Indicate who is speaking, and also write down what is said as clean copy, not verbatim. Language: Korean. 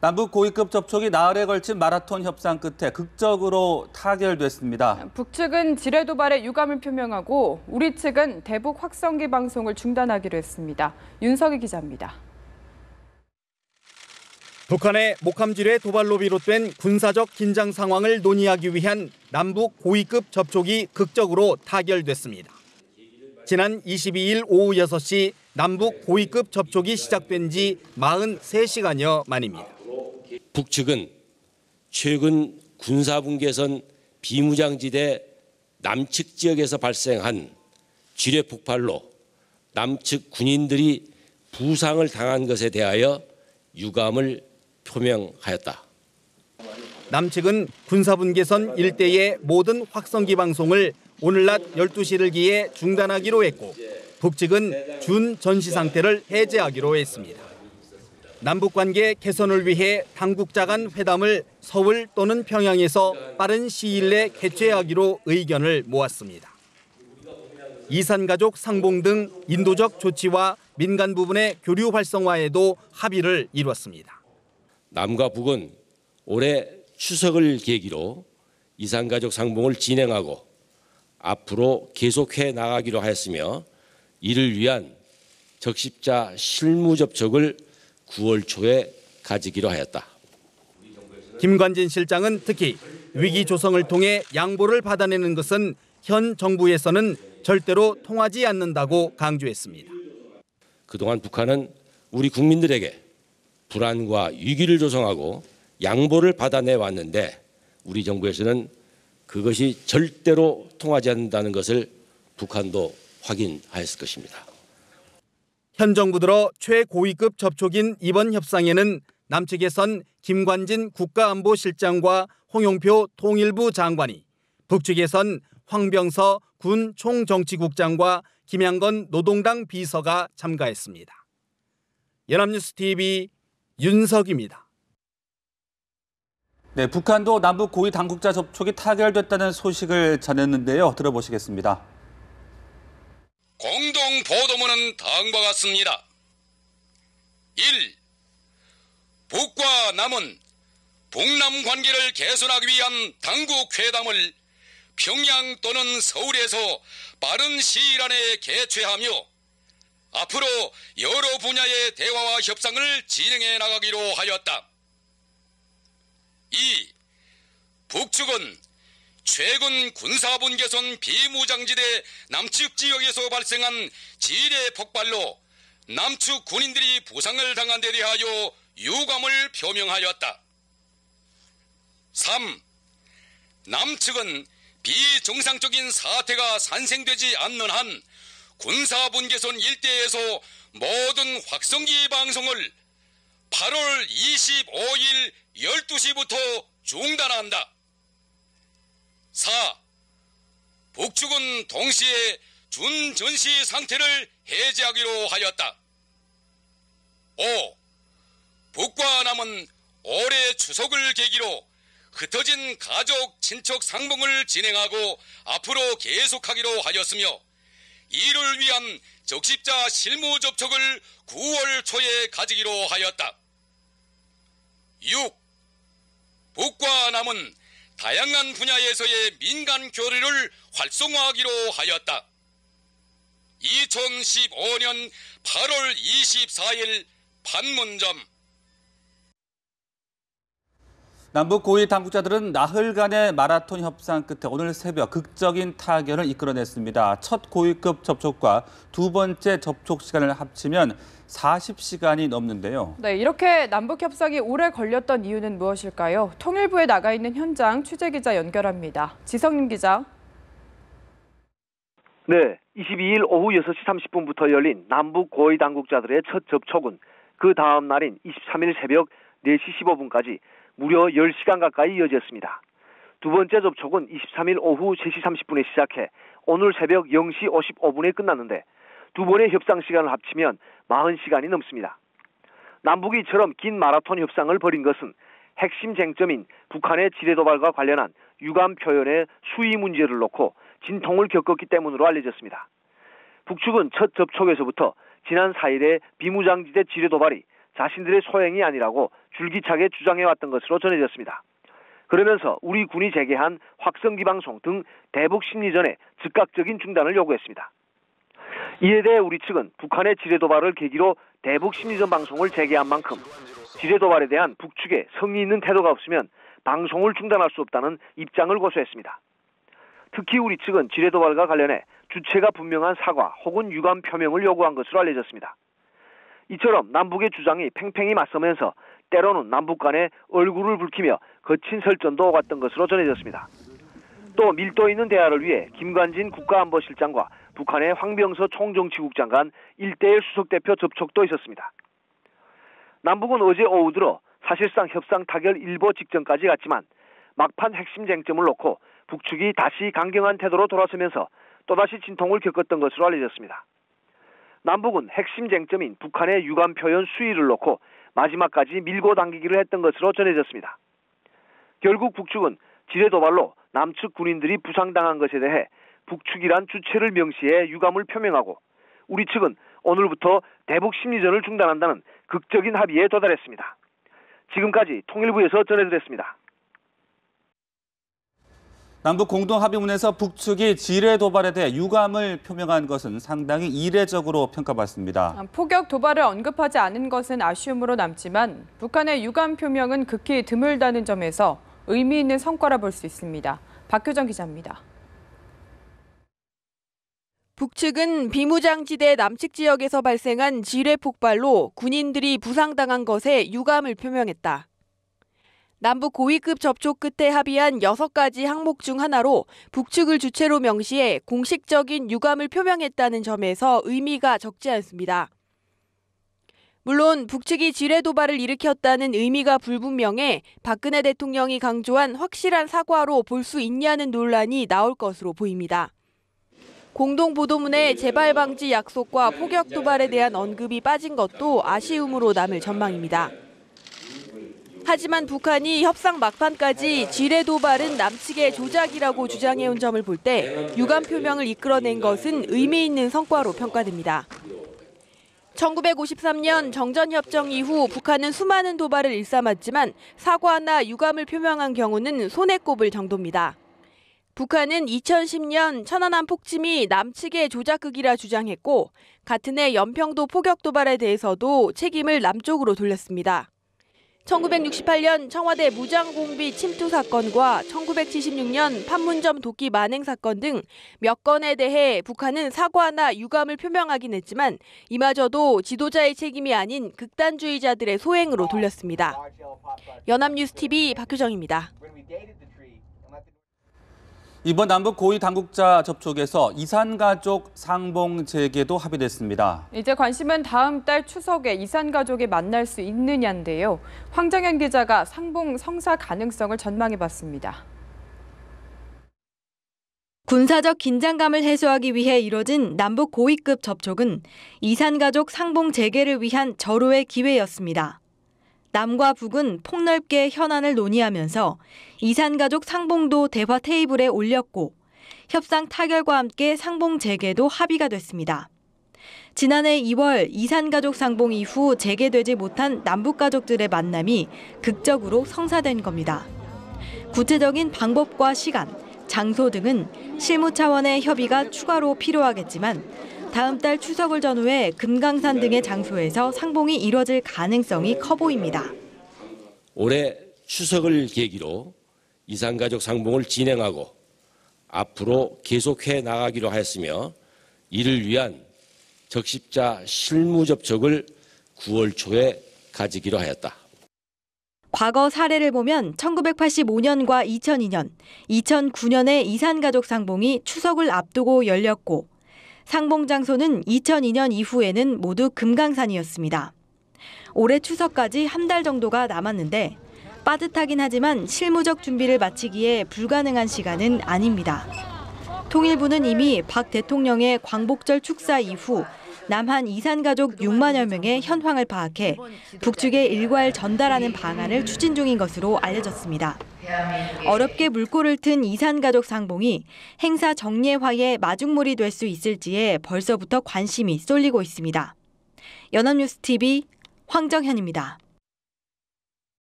Speaker 1: 남북 고위급 접촉이 나흘에 걸친 마라톤 협상 끝에 극적으로 타결됐습니다.
Speaker 2: 북측은 지뢰 도발에 유감을 표명하고 우리 측은 대북 확성기 방송을 중단하기로 했습니다. 윤석희 기자입니다.
Speaker 3: 북한의 목함지뢰 도발로 비롯된 군사적 긴장 상황을 논의하기 위한 남북 고위급 접촉이 극적으로 타결됐습니다. 지난 22일 오후 6시 남북 고위급 접촉이 시작된 지 43시간여 만입니다.
Speaker 4: 북측은 최근 군사분계선 비무장지대 남측 지역에서 발생한 지뢰 폭발로 남측 군인들이 부상을 당한 것에 대하여 유감을 표명하였다.
Speaker 3: 남측은 군사분계선 일대의 모든 확성기 방송을 오늘 낮 12시를 기해 중단하기로 했고 북측은 준 전시 상태를 해제하기로 했습니다. 남북관계 개선을 위해 당국자 간 회담을 서울 또는 평양에서 빠른 시일 내 개최하기로 의견을 모았습니다. 이산가족 상봉 등 인도적 조치와 민간 부분의 교류 활성화에도 합의를 이뤘습니다.
Speaker 4: 남과 북은 올해 추석을 계기로 이산가족 상봉을 진행하고 앞으로 계속해 나가기로 하였으며 이를 위한 적십자 실무 접촉을 9월 초에 가지기로 하였다.
Speaker 3: 김관진 실장은 특히 위기 조성을 통해 양보를 받아내는 것은 현 정부에서는 절대로 통하지 않는다고 강조했습니다.
Speaker 4: 그동안 북한은 우리 국민들에게 불안과 위기를 조성하고 양보를 받아내 왔는데 우리 정부에서는 그것이 절대로 통하지 않는다는 것을 북한도 확인하였을 것입니다.
Speaker 3: 현 정부 들어 최고위급 접촉인 이번 협상에는 남측에선 김관진 국가안보실장과 홍영표 통일부 장관이, 북측에선 황병서 군 총정치국장과 김양건 노동당 비서가 참가했습니다. 연합뉴스TV 윤석입니다.
Speaker 1: 네, 북한도 남북 고위 당국자 접촉이 타결됐다는 소식을 전했는데요. 들어보시겠습니다.
Speaker 5: 공동 보도문은 다음과 같습니다. 1. 북과 남은 북남 관계를 개선하기 위한 당국 회담을 평양 또는 서울에서 빠른 시일 안에 개최하며 앞으로 여러 분야의 대화와 협상을 진행해 나가기로 하였다. 2. 북측은 최근 군사분계선 비무장지대 남측 지역에서 발생한 지뢰 폭발로 남측 군인들이 부상을 당한 데 대하여 유감을 표명하였다. 3. 남측은 비정상적인 사태가 산생되지 않는 한 군사분계선 일대에서 모든 확성기 방송을 8월 25일 12시부터 중단한다. 4. 북측은 동시에 준전시 상태를 해제하기로 하였다. 5. 북과 남은 올해 추석을 계기로 흩어진 가족, 친척 상봉을 진행하고 앞으로 계속하기로 하였으며 이를 위한 적십자 실무 접촉을 9월 초에 가지기로 하였다. 6. 북과 남은 다양한 분야에서의 민간 교류를 활성화하기로 하였다. 2015년 8월 24일 판문점.
Speaker 1: 남북 고위 당국자들은 나흘간의 마라톤 협상 끝에 오늘 새벽 극적인 타결을 이끌어냈습니다. 첫 고위급 접촉과 두 번째 접촉 시간을 합치면 40시간이 넘는데요.
Speaker 2: 네, 이렇게 남북 협상이 오래 걸렸던 이유는 무엇일까요? 통일부에 나가 있는 현장 취재기자 연결합니다. 지성님 기자.
Speaker 6: 네, 22일 오후 6시 30분부터 열린 남북 고위 당국자들의 첫 접촉은 그 다음 날인 23일 새벽 4시 15분까지 무려 10시간 가까이 이어졌습니다. 두 번째 접촉은 23일 오후 3시 30분에 시작해 오늘 새벽 0시 55분에 끝났는데 두 번의 협상 시간을 합치면 40시간이 넘습니다. 남북이 이처럼 긴 마라톤 협상을 벌인 것은 핵심 쟁점인 북한의 지뢰 도발과 관련한 유감 표현의 수위 문제를 놓고 진통을 겪었기 때문으로 알려졌습니다. 북측은 첫 접촉에서부터 지난 4일에 비무장지대 지뢰 도발이 자신들의 소행이 아니라고 줄기차게 주장해왔던 것으로 전해졌습니다. 그러면서 우리 군이 재개한 확성기 방송 등 대북 심리전의 즉각적인 중단을 요구했습니다. 이에 대해 우리 측은 북한의 지뢰 도발을 계기로 대북 심리전 방송을 재개한 만큼 지뢰 도발에 대한 북측의 성의 있는 태도가 없으면 방송을 중단할 수 없다는 입장을 고수했습니다. 특히 우리 측은 지뢰 도발과 관련해 주체가 분명한 사과 혹은 유감 표명을 요구한 것으로 알려졌습니다. 이처럼 남북의 주장이 팽팽히 맞서면서 때로는 남북 간에 얼굴을 붉히며 거친 설전도 오갔던 것으로 전해졌습니다. 또 밀도 있는 대화를 위해 김관진 국가안보실장과 북한의 황병서 총정치국장 간 1:1 수석대표 접촉도 있었습니다. 남북은 어제 오후 들어 사실상 협상 타결 일보 직전까지 갔지만 막판 핵심 쟁점을 놓고 북측이 다시 강경한 태도로 돌아서면서 또다시 진통을 겪었던 것으로 알려졌습니다. 남북은 핵심 쟁점인 북한의 유감 표현 수위를 놓고 마지막까지 밀고 당기기를 했던 것으로 전해졌습니다. 결국 북측은 지뢰 도발로 남측 군인들이 부상당한 것에 대해 북측이란 주체를 명시해 유감을 표명하고 우리 측은 오늘부터 대북 심리전을 중단한다는 극적인 합의에 도달했습니다. 지금까지 통일부에서 전해드렸습니다.
Speaker 1: 남북 공동합의문에서 북측이 지뢰 도발에 대해 유감을 표명한 것은 상당히 이례적으로 평가받습니다.
Speaker 2: 포격 도발을 언급하지 않은 것은 아쉬움으로 남지만 북한의 유감 표명은 극히 드물다는 점에서 의미 있는 성과라 볼 수 있습니다. 박효정 기자입니다.
Speaker 7: 북측은 비무장지대 남측 지역에서 발생한 지뢰 폭발로 군인들이 부상당한 것에 유감을 표명했다. 남북 고위급 접촉 끝에 합의한 6가지 항목 중 하나로 북측을 주체로 명시해 공식적인 유감을 표명했다는 점에서 의미가 적지 않습니다. 물론 북측이 지뢰 도발을 일으켰다는 의미가 불분명해 박근혜 대통령이 강조한 확실한 사과로 볼 수 있냐는 논란이 나올 것으로 보입니다. 공동보도문에 재발 방지 약속과 포격 도발에 대한 언급이 빠진 것도 아쉬움으로 남을 전망입니다. 하지만 북한이 협상 막판까지 지뢰 도발은 남측의 조작이라고 주장해온 점을 볼 때 유감 표명을 이끌어낸 것은 의미 있는 성과로 평가됩니다. 1953년 정전협정 이후 북한은 수많은 도발을 일삼았지만 사과나 유감을 표명한 경우는 손에 꼽을 정도입니다. 북한은 2010년 천안함 폭침이 남측의 조작극이라 주장했고 같은 해 연평도 포격 도발에 대해서도 책임을 남쪽으로 돌렸습니다. 1968년 청와대 무장공비 침투 사건과 1976년 판문점 도끼 만행 사건 등 몇 건에 대해 북한은 사과나 유감을 표명하긴 했지만 이마저도 지도자의 책임이 아닌 극단주의자들의 소행으로 돌렸습니다. 연합뉴스TV 박효정입니다.
Speaker 1: 이번 남북 고위 당국자 접촉에서 이산가족 상봉 재개도 합의됐습니다.
Speaker 2: 이제 관심은 다음 달 추석에 이산가족이 만날 수 있느냐인데요. 황정현 기자가 상봉 성사 가능성을 전망해봤습니다.
Speaker 8: 군사적 긴장감을 해소하기 위해 이뤄진 남북 고위급 접촉은 이산가족 상봉 재개를 위한 절호의 기회였습니다. 남과 북은 폭넓게 현안을 논의하면서 이산가족 상봉도 대화 테이블에 올렸고 협상 타결과 함께 상봉 재개도 합의가 됐습니다. 지난해 2월 이산가족 상봉 이후 재개되지 못한 남북가족들의 만남이 극적으로 성사된 겁니다. 구체적인 방법과 시간, 장소 등은 실무 차원의 협의가 추가로 필요하겠지만 다음 달 추석을 전후해 금강산 등의 장소에서 상봉이 이뤄질 가능성이 커 보입니다.
Speaker 4: 올해 추석을 계기로 이산가족 상봉을 진행하고 앞으로 계속해 나가기로 하였으며 이를 위한 적십자 실무 접촉을 9월 초에 가지기로 하였다.
Speaker 8: 과거 사례를 보면 1985년과 2002년, 2009년에 이산가족 상봉이 추석을 앞두고 열렸고 상봉 장소는 2002년 이후에는 모두 금강산이었습니다. 올해 추석까지 한 달 정도가 남았는데 빠듯하긴 하지만 실무적 준비를 마치기에 불가능한 시간은 아닙니다. 통일부는 이미 박 대통령의 광복절 축사 이후 남한 이산가족 6만여 명의 현황을 파악해 북측에 일괄 전달하는 방안을 추진 중인 것으로 알려졌습니다. 어렵게 물꼬를 튼 이산가족 상봉이 행사 정례화의 마중물이 될 수 있을지에 벌써부터 관심이 쏠리고 있습니다. 연합뉴스TV 황정현입니다.